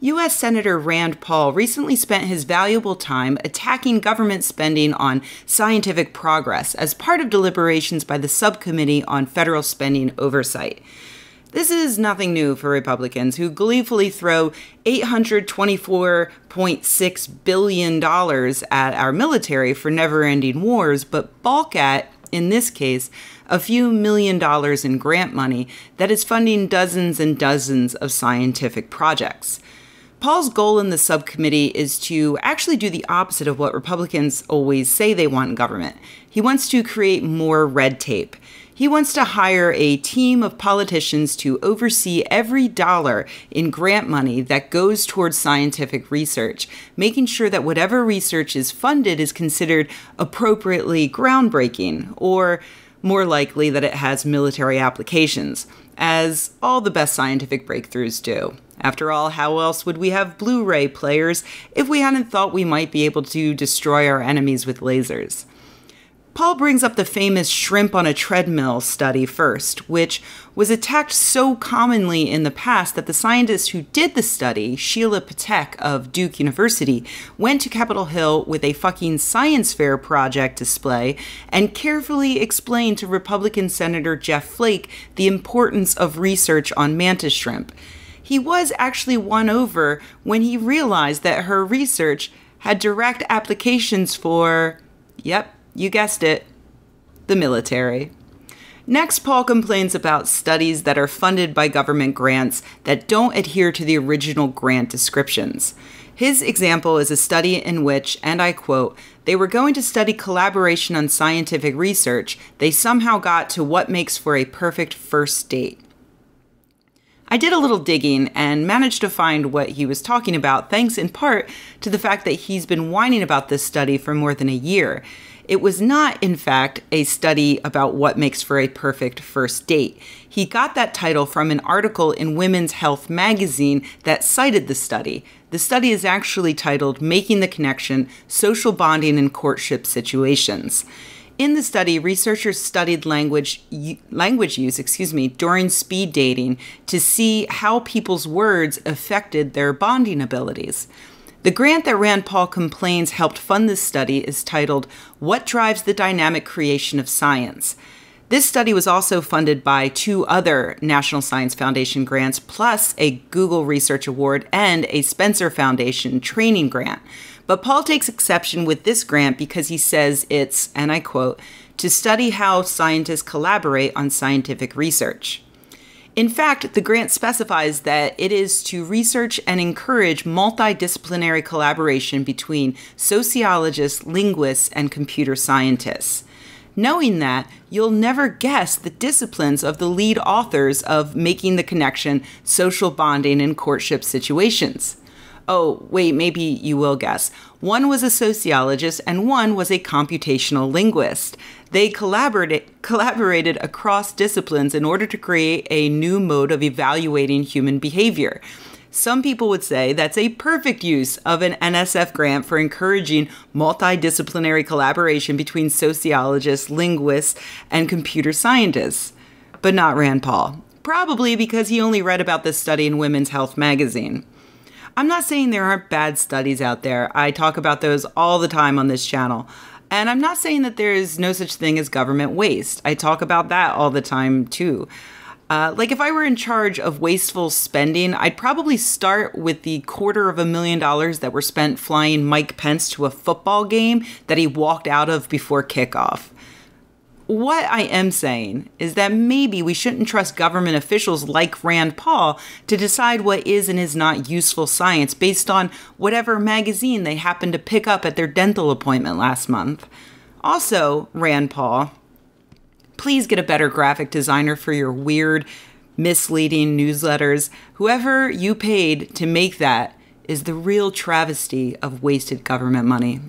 U.S. Senator Rand Paul recently spent his valuable time attacking government spending on scientific progress as part of deliberations by the Subcommittee on Federal Spending Oversight. This is nothing new for Republicans, who gleefully throw $824.6 billion at our military for never-ending wars, but balk at, in this case, a few $1,000,000 in grant money that is funding dozens and dozens of scientific projects. Paul's goal in the subcommittee is to actually do the opposite of what Republicans always say they want in government. He wants to create more red tape. He wants to hire a team of politicians to oversee every dollar in grant money that goes towards scientific research, making sure that whatever research is funded is considered appropriately groundbreaking, or more likely that it has military applications, as all the best scientific breakthroughs do. After all, how else would we have Blu-ray players if we hadn't thought we might be able to destroy our enemies with lasers? Paul brings up the famous shrimp on a treadmill study first, which was attacked so commonly in the past that the scientist who did the study, Sheila Patek of Duke University, went to Capitol Hill with a fucking science fair project display and carefully explained to Republican Senator Jeff Flake the importance of research on mantis shrimp. He was actually won over when he realized that her research had direct applications for, yep, you guessed it, the military. Next, Paul complains about studies that are funded by government grants that don't adhere to the original grant descriptions. His example is a study in which, and I quote, "they were going to study collaboration on scientific research. They somehow got to what makes for a perfect first date." I did a little digging and managed to find what he was talking about, thanks in part to the fact that he's been whining about this study for more than a year. It was not, in fact, a study about what makes for a perfect first date. He got that title from an article in Women's Health magazine that cited the study. The study is actually titled "Making the Connection: Social Bonding in Courtship Situations." In the study, researchers studied language use during speed dating to see how people's words affected their bonding abilities. The grant that Rand Paul complains helped fund this study is titled "What Drives the Dynamic Creation of Science?" This study was also funded by 2 other National Science Foundation grants, plus a Google Research Award and a Spencer Foundation training grant. But Paul takes exception with this grant because he says it's, and I quote, "to study how scientists collaborate on scientific research." In fact, the grant specifies that it is to research and encourage multidisciplinary collaboration between sociologists, linguists, and computer scientists. Knowing that, you'll never guess the disciplines of the lead authors of Making the Connection: Social Bonding in Courtship Situations. Oh, wait, maybe you will guess. One was a sociologist and one was a computational linguist. They collaborated across disciplines in order to create a new mode of evaluating human behavior. Some people would say that's a perfect use of an NSF grant for encouraging multidisciplinary collaboration between sociologists, linguists, and computer scientists. But not Rand Paul. Probably because he only read about this study in Women's Health magazine. I'm not saying there aren't bad studies out there. I talk about those all the time on this channel. And I'm not saying that there is no such thing as government waste. I talk about that all the time too. Like if I were in charge of wasteful spending, I'd probably start with the $250,000 that were spent flying Mike Pence to a football game that he walked out of before kickoff. What I am saying is that maybe we shouldn't trust government officials like Rand Paul to decide what is and is not useful science based on whatever magazine they happened to pick up at their dental appointment last month. Also, Rand Paul, please get a better graphic designer for your weird, misleading newsletters. Whoever you paid to make that is the real travesty of wasted government money.